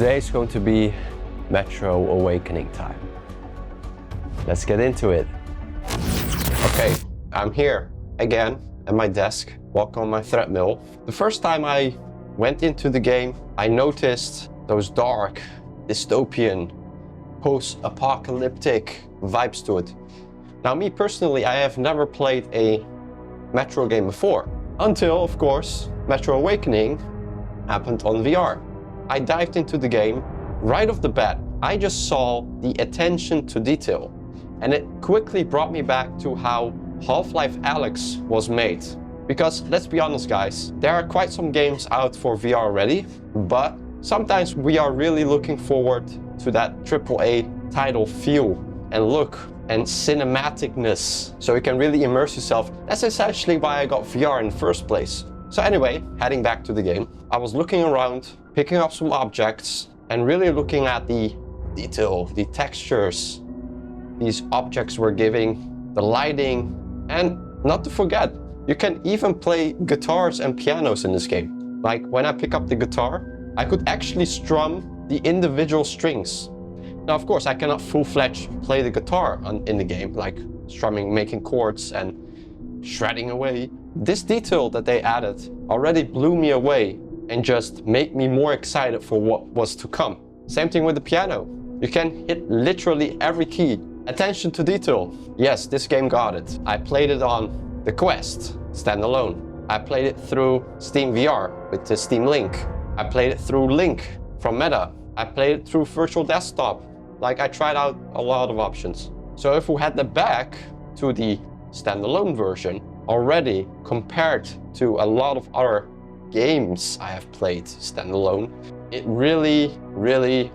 Today is going to be Metro Awakening time. Let's get into it. Okay, I'm here again at my desk, walking on my treadmill. The first time I went into the game, I noticed those dark, dystopian, post-apocalyptic vibes to it. Now, me personally, I have never played a Metro game before, until, of course, Metro Awakening happened on VR. I dived into the game right off the bat. I just saw the attention to detail, and it quickly brought me back to how Half-Life Alyx was made. Because let's be honest, guys, there are quite some games out for VR already, but sometimes we are really looking forward to that AAA title feel and look and cinematicness, so you can really immerse yourself. That's essentially why I got VR in the first place. So anyway, heading back to the game, I was looking around, picking up some objects, and really looking at the detail, the textures these objects were giving, the lighting, and not to forget, you can even play guitars and pianos in this game. Like when I pick up the guitar, I could actually strum the individual strings. Now, of course, I cannot full-fledged play the guitar in the game, like strumming, making chords and shredding away. This detail that they added already blew me away and just made me more excited for what was to come. Same thing with the piano. You can hit literally every key. Attention to detail. Yes, this game got it. I played it on the Quest, standalone. I played it through Steam VR with the Steam Link. I played it through Link from Meta. I played it through Virtual Desktop. Like, I tried out a lot of options. So if we head back to the standalone version, already compared to a lot of other games I have played standalone, it really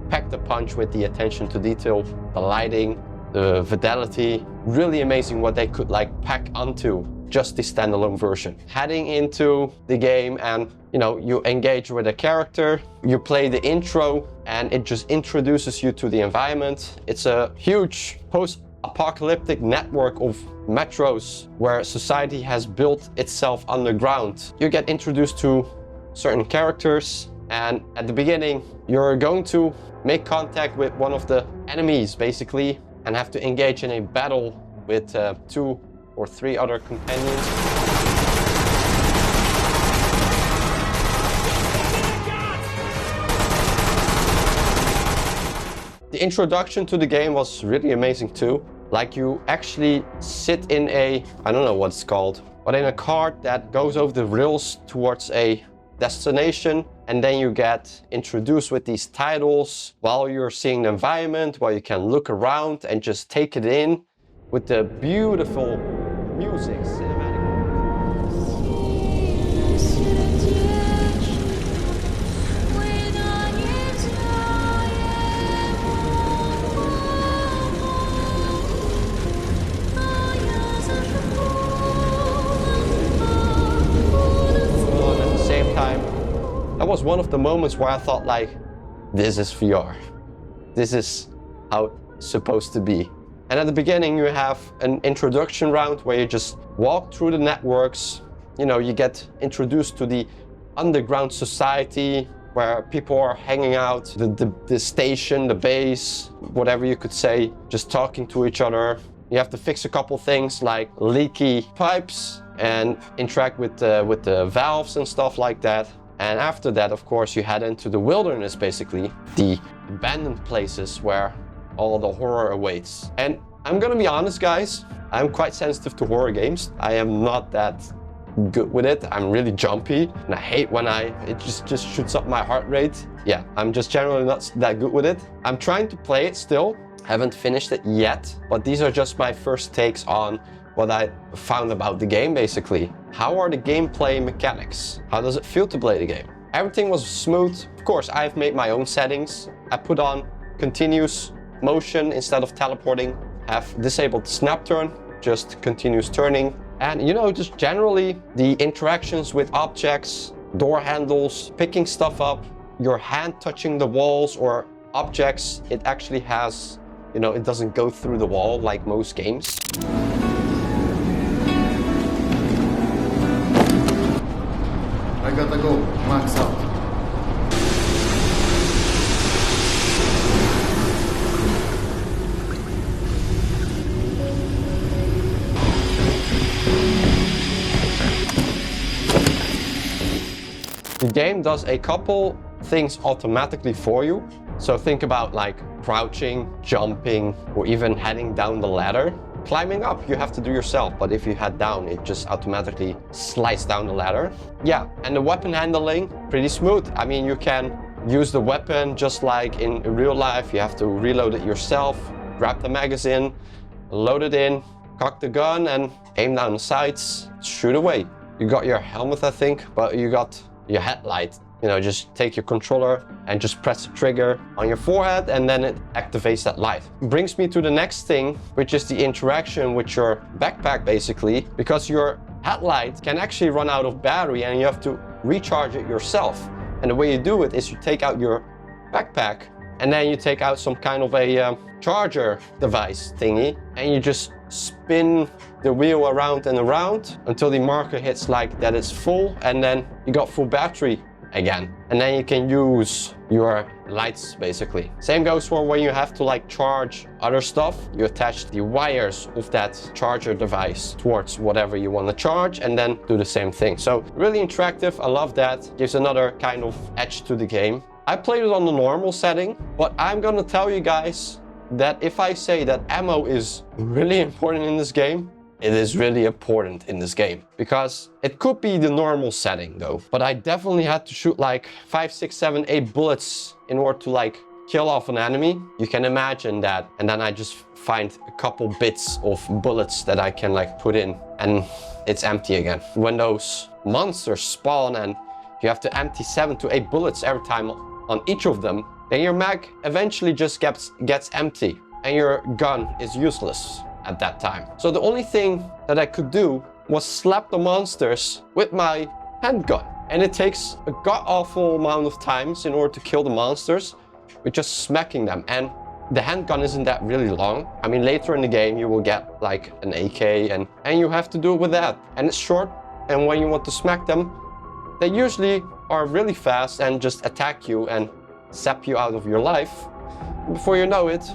packed a punch with the attention to detail, the lighting, the fidelity. Really amazing what they could pack onto just the standalone version. Heading into the game and you engage with a character, you play the intro and it just introduces you to the environment. It's a huge post-apocalyptic network of metros where society has built itself underground. You get introduced to certain characters, and at the beginning you're going to make contact with one of the enemies basically and have to engage in a battle with 2 or 3 other companions. The introduction to the game was really amazing too. Like, you actually sit in a, I don't know what it's called, but in a cart that goes over the rails towards a destination, and then you get introduced with these titles while you're seeing the environment, while you can look around and just take it in with the beautiful music, cinematic. That was one of the moments where I thought, this is VR. This is how it's supposed to be. And at the beginning you have an introduction round where you just walk through the networks. You get introduced to the underground society where people are hanging out, the station, the base, whatever you could say, just talking to each other. You have to fix a couple things like leaky pipes and interact with the valves and stuff like that. And after that, of course, you head into the wilderness, basically, the abandoned places where all the horror awaits. And I'm gonna be honest, guys, I'm quite sensitive to horror games. I am not that good with it. I'm really jumpy, and I hate when it just shoots up my heart rate. Yeah, I'm just generally not that good with it. I'm trying to play it still. Haven't finished it yet, but these are just my first takes on what I found about the game, basically. How are the gameplay mechanics? How does it feel to play the game? Everything was smooth. Of course, I've made my own settings. I put on continuous motion instead of teleporting. Have disabled snap turn, just continuous turning. And just generally the interactions with objects, door handles, picking stuff up, your hand touching the walls or objects, it actually has, it doesn't go through the wall like most games. I gotta go. Max out. The game does a couple things automatically for you. So think about like crouching, jumping, or even heading down the ladder. Climbing up, you have to do yourself, but if you head down, it just automatically slides down the ladder. Yeah, and the weapon handling, pretty smooth. I mean, you can use the weapon just like in real life. You have to reload it yourself, grab the magazine, load it in, cock the gun, and aim down the sights, shoot away. You got your helmet, I think, but you got your headlight. You know, just take your controller and just press the trigger on your forehead, and then it activates that light. Brings me to the next thing, which is the interaction with your backpack, basically, because your headlight can actually run out of battery and you have to recharge it yourself. And the way you do it is you take out your backpack and then you take out some kind of a charger device thingy, and you just spin the wheel around and around until the marker hits like that it's full, and then you got full battery again. And then you can use your lights, basically. Same goes for when you have to like charge other stuff. You attach the wires of that charger device towards whatever you want to charge and then do the same thing. So really interactive, I love that. Gives another kind of edge to the game. I played it on the normal setting, but I'm gonna tell you guys that if I say that ammo is really important in this game, it is really important in this game, because it could be the normal setting though, but I definitely had to shoot like 5, 6, 7, 8 bullets in order to like kill off an enemy. You can imagine that. And then I just find a couple bits of bullets that I can like put in, and it's empty again. When those monsters spawn and you have to empty 7 to 8 bullets every time on each of them, then your mag eventually just gets empty and your gun is useless at that time. So the only thing that I could do was slap the monsters with my handgun. And it takes a god-awful amount of times in order to kill the monsters with just smacking them. And the handgun isn't that really long. I mean, later in the game you will get like an AK and you have to do it with that. And it's short, and when you want to smack them, they usually are really fast and just attack you and zap you out of your life. Before you know it,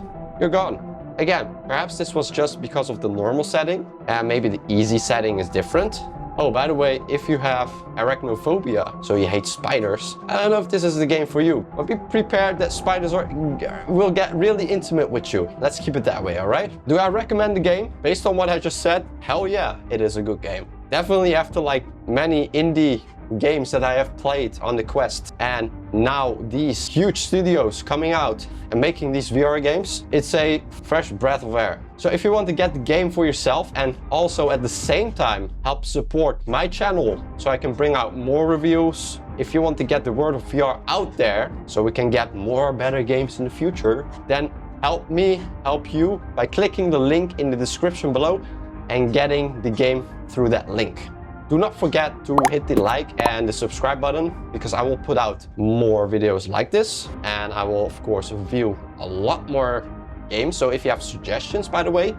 you're gone. Again, perhaps this was just because of the normal setting, and maybe the easy setting is different. Oh, by the way, if you have arachnophobia, so you hate spiders, I don't know if this is the game for you, but be prepared that spiders will get really intimate with you. Let's keep it that way, alright? Do I recommend the game? Based on what I just said, hell yeah, it is a good game. Definitely after like many indie games that I have played on the Quest, and now these huge studios coming out and making these VR games, it's a fresh breath of air. So if you want to get the game for yourself and also at the same time help support my channel so I can bring out more reviews, if you want to get the word of VR out there so we can get more better games in the future, then help me help you by clicking the link in the description below and getting the game through that link. Do not forget to hit the like and the subscribe button, because I will put out more videos like this, and I will of course review a lot more games. So if you have suggestions, by the way, if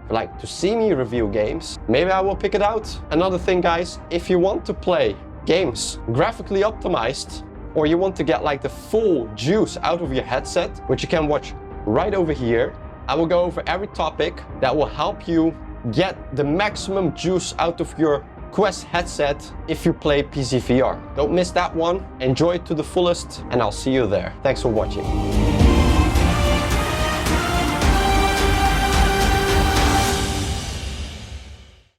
you like to see me review games, maybe I will pick it out. Another thing, guys, if you want to play games graphically optimized, or you want to get like the full juice out of your headset, which you can watch right over here, I will go over every topic that will help you get the maximum juice out of your Quest headset if you play PC VR. Don't miss that one. Enjoy it to the fullest, and I'll see you there. Thanks for watching.